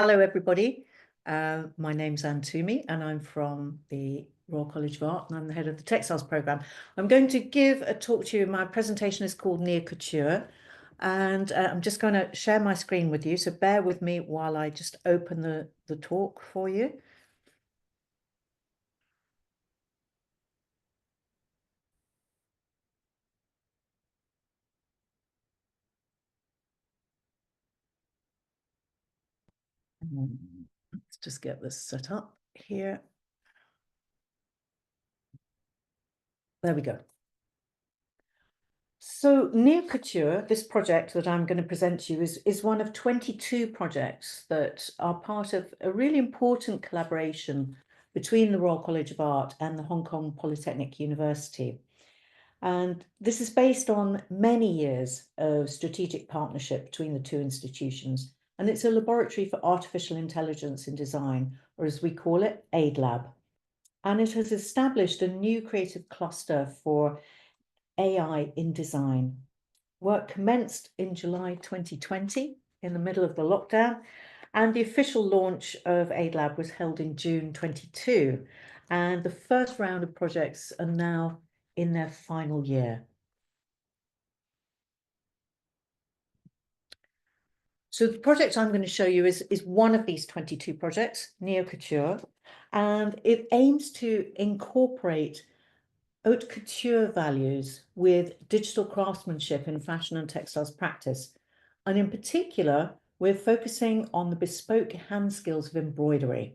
Hello, everybody. My name's Anne Toomey, and I'm from the Royal College of Art, and I'm the head of the Textiles Programme. I'm going to give a talk to you. My presentation is called Near Couture, and I'm just going to share my screen with you, so bear with me while I just open the talk for you. Let's just get this set up here. There we go. So Near Couture, this project that I'm going to present to you is one of 22 projects that are part of a really important collaboration between the Royal College of Art and the Hong Kong Polytechnic University. And this is based on many years of strategic partnership between the two institutions. And it's a laboratory for artificial intelligence in design, or as we call it, AIDLab. And it has established a new creative cluster for AI in design. Work commenced in July 2020, in the middle of the lockdown, and the official launch of AIDLab was held in June 22. And the first round of projects are now in their final year. So the project I'm going to show you is one of these 22 projects, Near Couture, and it aims to incorporate haute couture values with digital craftsmanship in fashion and textiles practice. And in particular, we're focusing on the bespoke hand skills of embroidery.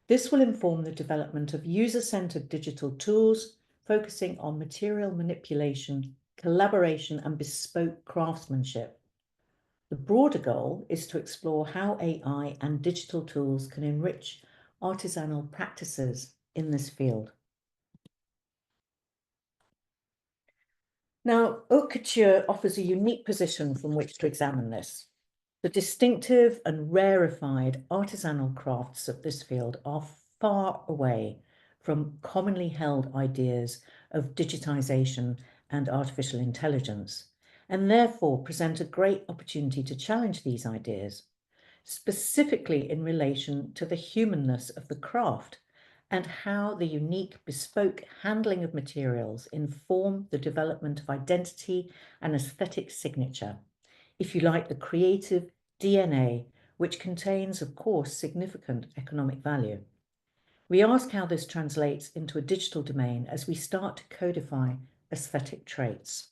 This will inform the development of user-centered digital tools, focusing on material manipulation, collaboration, and bespoke craftsmanship. The broader goal is to explore how AI and digital tools can enrich artisanal practices in this field. Now, haute couture offers a unique position from which to examine this. The distinctive and rarefied artisanal crafts of this field are far away from commonly held ideas of digitization and artificial intelligence, and therefore present a great opportunity to challenge these ideas, specifically in relation to the humanness of the craft and how the unique bespoke handling of materials inform the development of identity and aesthetic signature, if you like, the creative DNA, which contains, of course, significant economic value. We ask how this translates into a digital domain as we start to codify aesthetic traits.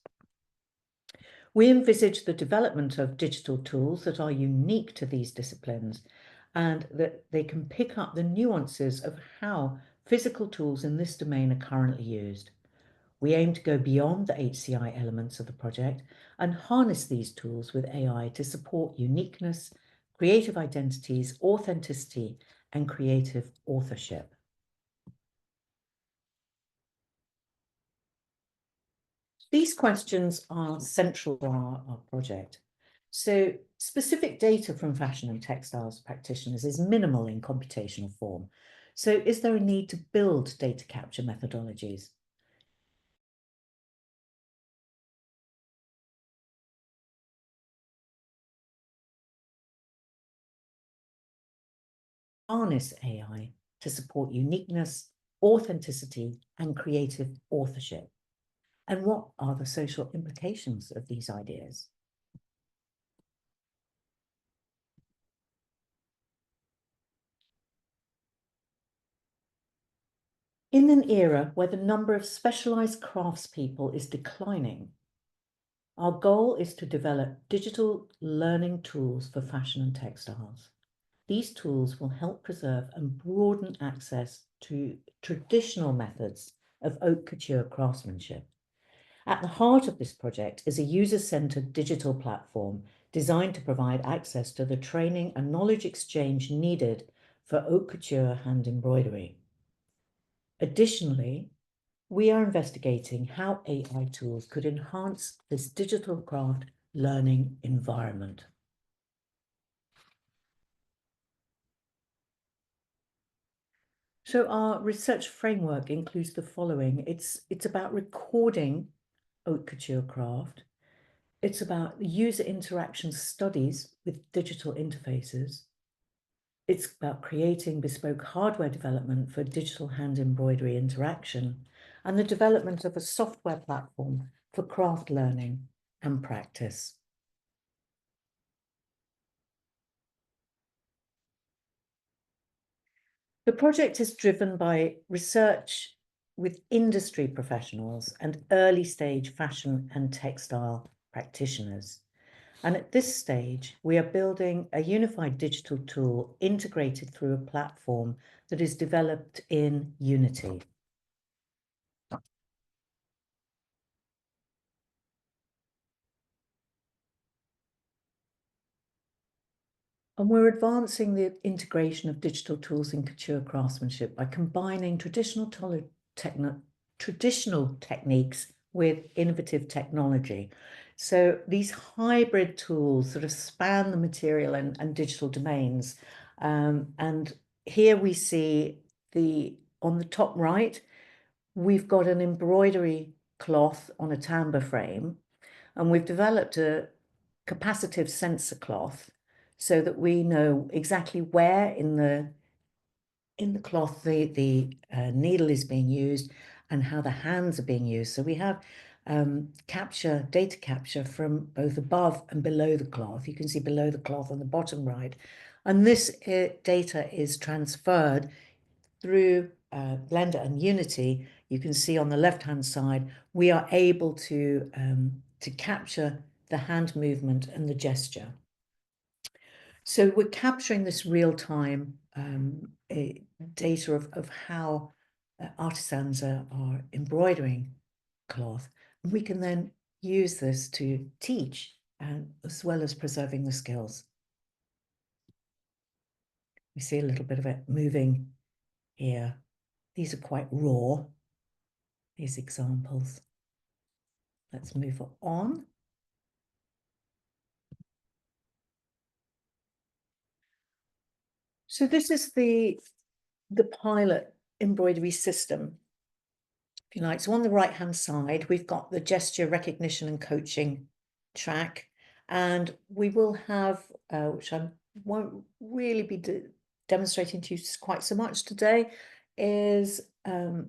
We envisage the development of digital tools that are unique to these disciplines and that they can pick up the nuances of how physical tools in this domain are currently used. We aim to go beyond the HCI elements of the project and harness these tools with AI to support uniqueness, creative identities, authenticity, and creative authorship. These questions are central to our project. So specific data from fashion and textiles practitioners is minimal in computational form. So is there a need to build data capture methodologies? Harness AI to support uniqueness, authenticity, and creative authorship? And what are the social implications of these ideas? In an era where the number of specialized craftspeople is declining, our goal is to develop digital learning tools for fashion and textiles. These tools will help preserve and broaden access to traditional methods of haute couture craftsmanship. At the heart of this project is a user-centered digital platform designed to provide access to the training and knowledge exchange needed for haute couture hand embroidery. Additionally, we are investigating how AI tools could enhance this digital craft learning environment. So our research framework includes the following. It's about recording haute couture craft. It's about user interaction studies with digital interfaces. It's about creating bespoke hardware development for digital hand embroidery interaction and the development of a software platform for craft learning and practice. The project is driven by research with industry professionals and early stage fashion and textile practitioners. And at this stage, we are building a unified digital tool integrated through a platform that is developed in Unity. And we're advancing the integration of digital tools in couture craftsmanship by combining traditional techniques with innovative technology. So these hybrid tools sort of span the material and digital domains. And here we see on the top right, we've got an embroidery cloth on a tambour frame, and we've developed a capacitive sensor cloth so that we know exactly where in the cloth the needle is being used and how the hands are being used. So we have data capture from both above and below the cloth. You can see below the cloth on the bottom right. And this data is transferred through Blender and Unity. You can see on the left-hand side, we are able to capture the hand movement and the gesture. So we're capturing this real-time data of how artisans are embroidering cloth. And we can then use this to teach, as well as preserving the skills. We see a little bit of it moving here. These are quite raw, these examples. Let's move on. So this is the pilot embroidery system, if you like. So on the right-hand side, we've got the gesture recognition and coaching track, and we will have, which I won't really be demonstrating to you quite so much today, is a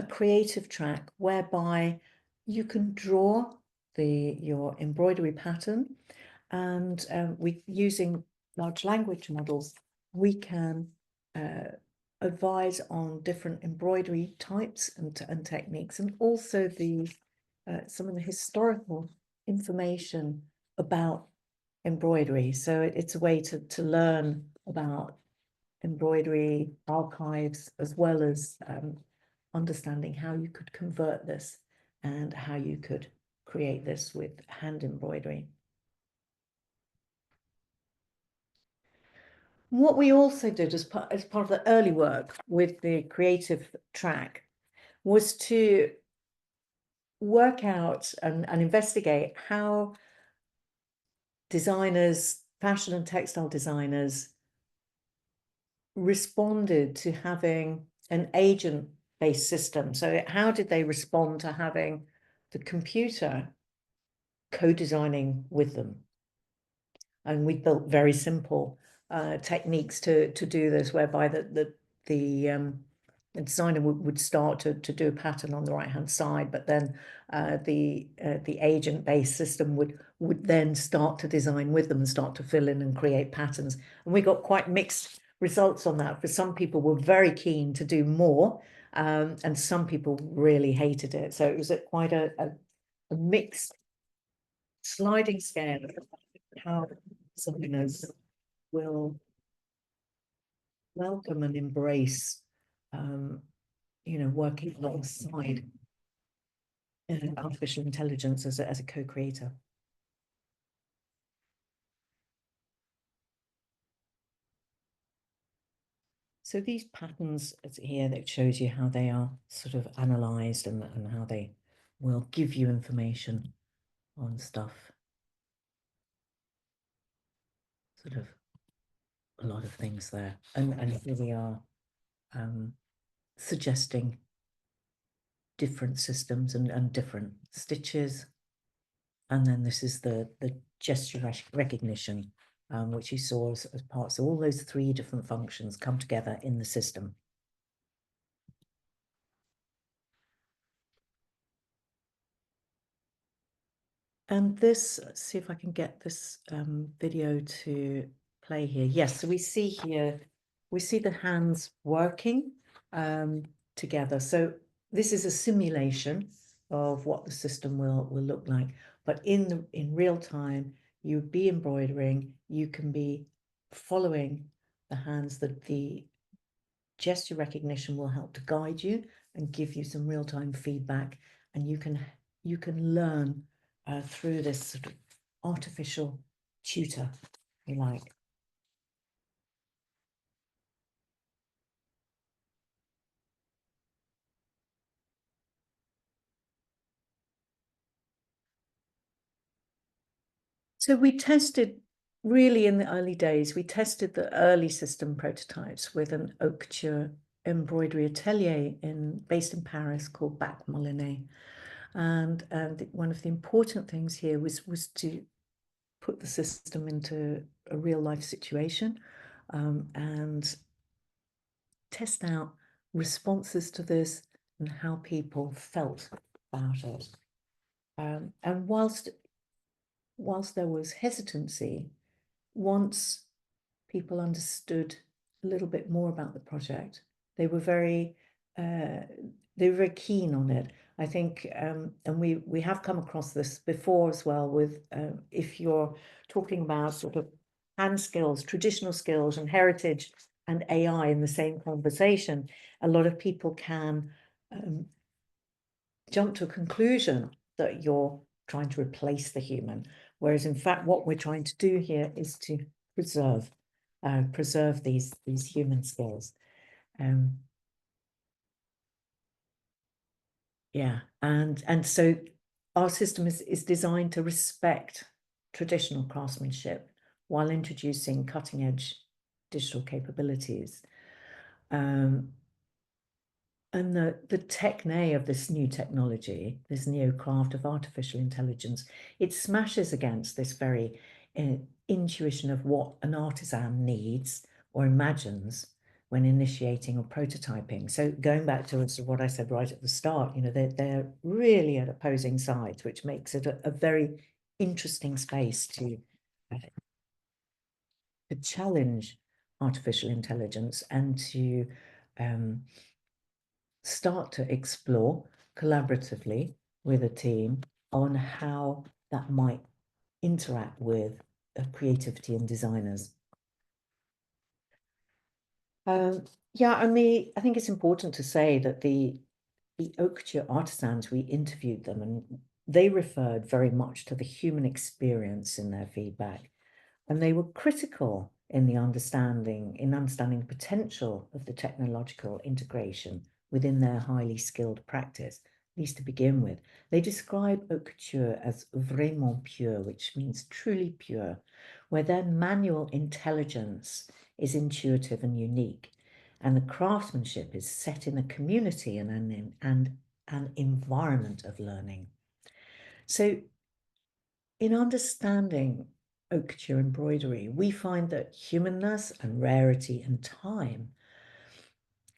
creative track whereby you can draw your embroidery pattern, and using large language models, we can advise on different embroidery types and techniques, and also some of the historical information about embroidery. So it's a way to learn about embroidery archives, as well as understanding how you could convert this and how you could create this with hand embroidery. What we also did as part of the early work with the creative track was to work out and investigate how designers, fashion and textile designers, responded to having an agent-based system. So how did they respond to having the computer co-designing with them? And we built very simple techniques to do this, whereby the designer would start to do a pattern on the right-hand side, but then the agent-based system would then start to design with them and start to fill in and create patterns. And we got quite mixed results on that. For some people were very keen to do more, and some people really hated it. So it was quite a mixed sliding scale of how designers will welcome and embrace, working alongside artificial intelligence as a co-creator. So these patterns here, that shows you how they are sort of analysed and how they will give you information on stuff. Sort of a lot of things there. And here we are suggesting different systems and different stitches. And then this is the gesture recognition which you saw as parts. So all those 3 different functions come together in the system. And this, let's see if I can get this video to play here. Yes, so we see here, we see the hands working together. So this is a simulation of what the system will look like. But in real time, you'd be embroidering, you can be following the hands, that the gesture recognition will help to guide you and give you some real-time feedback, and you can learn through this sort of artificial tutor, if you like. So we tested, really in the early days, we tested the early system prototypes with an Oakture embroidery atelier based in Paris called Bac Mollinet. And one of the important things here was to put the system into a real life situation and test out responses to this and how people felt about it. And whilst there was hesitancy, once people understood a little bit more about the project, they were very keen on it. I think, and we have come across this before as well, with if you're talking about sort of hand skills, traditional skills and heritage and AI in the same conversation, a lot of people can jump to a conclusion that you're trying to replace the human, whereas in fact what we're trying to do here is to preserve these human skills. Yeah, and so our system is designed to respect traditional craftsmanship while introducing cutting-edge digital capabilities. And the techne of this new technology, this neocraft of artificial intelligence, it smashes against this very intuition of what an artisan needs or imagines when initiating or prototyping. So going back to what I said right at the start, you know, they're really at opposing sides, which makes it a very interesting space to challenge artificial intelligence and to start to explore collaboratively with a team on how that might interact with creativity and designers. Yeah, I think it's important to say that the Oakture artisans, we interviewed them and they referred very much to the human experience in their feedback. And they were critical in understanding the potential of the technological integration within their highly skilled practice, at least to begin with. They describe haute couture as vraiment pure, which means truly pure, where their manual intelligence is intuitive and unique, and the craftsmanship is set in a community and an environment of learning. So in understanding haute couture embroidery, we find that humanness and rarity and time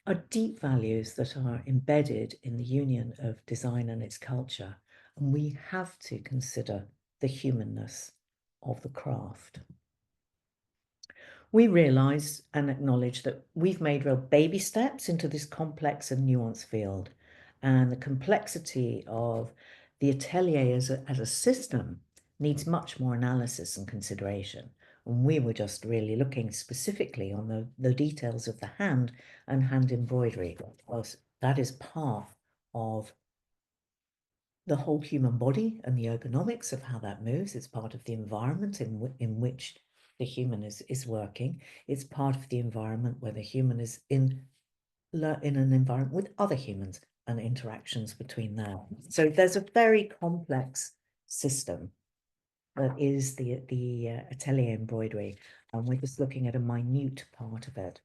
are deep values that are embedded in the union of design and its culture, and we have to consider the humanness of the craft. We realise and acknowledge that we've made real baby steps into this complex and nuanced field, and the complexity of the atelier as a system needs much more analysis and consideration. And we were just really looking specifically on the details of the hand and hand embroidery, because that is part of the whole human body and the ergonomics of how that moves. It's part of the environment in which the human is working. It's part of the environment where the human is in an environment with other humans and interactions between them. So there's a very complex system that is the atelier embroidery, and we're just looking at a minute part of it.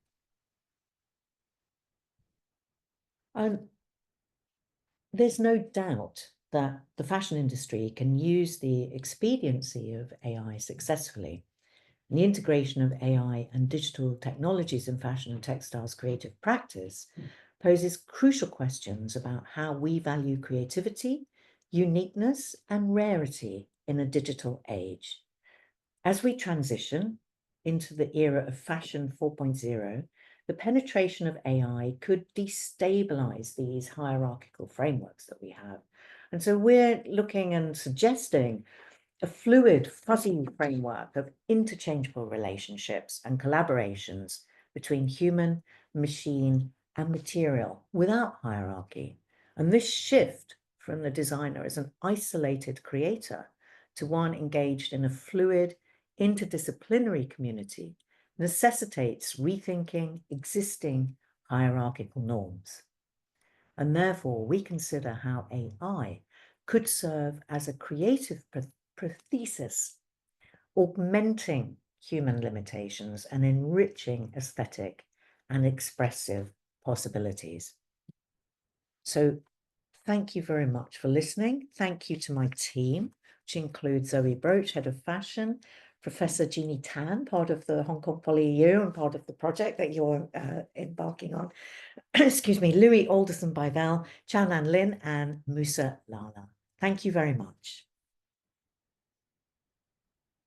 And there's no doubt that the fashion industry can use the expediency of AI successfully. And the integration of AI and digital technologies in fashion and textiles creative practice poses crucial questions about how we value creativity, uniqueness, and rarity in a digital age. As we transition into the era of Fashion 4.0, the penetration of AI could destabilize these hierarchical frameworks that we have. And so we're looking and suggesting a fluid, fuzzy framework of interchangeable relationships and collaborations between human, machine, and material without hierarchy. And this shift from the designer as an isolated creator to one engaged in a fluid, interdisciplinary community necessitates rethinking existing hierarchical norms. And therefore, we consider how AI could serve as a creative prothesis, augmenting human limitations and enriching aesthetic and expressive possibilities. So thank you very much for listening. Thank you to my team, which includes Zoe Broach, Head of Fashion, Professor Jeannie Tan, part of the Hong Kong Poly EU and part of the project that you're embarking on. Excuse me, Louis Alderson Bivell, Chanan Lin, and Musa Lala. Thank you very much.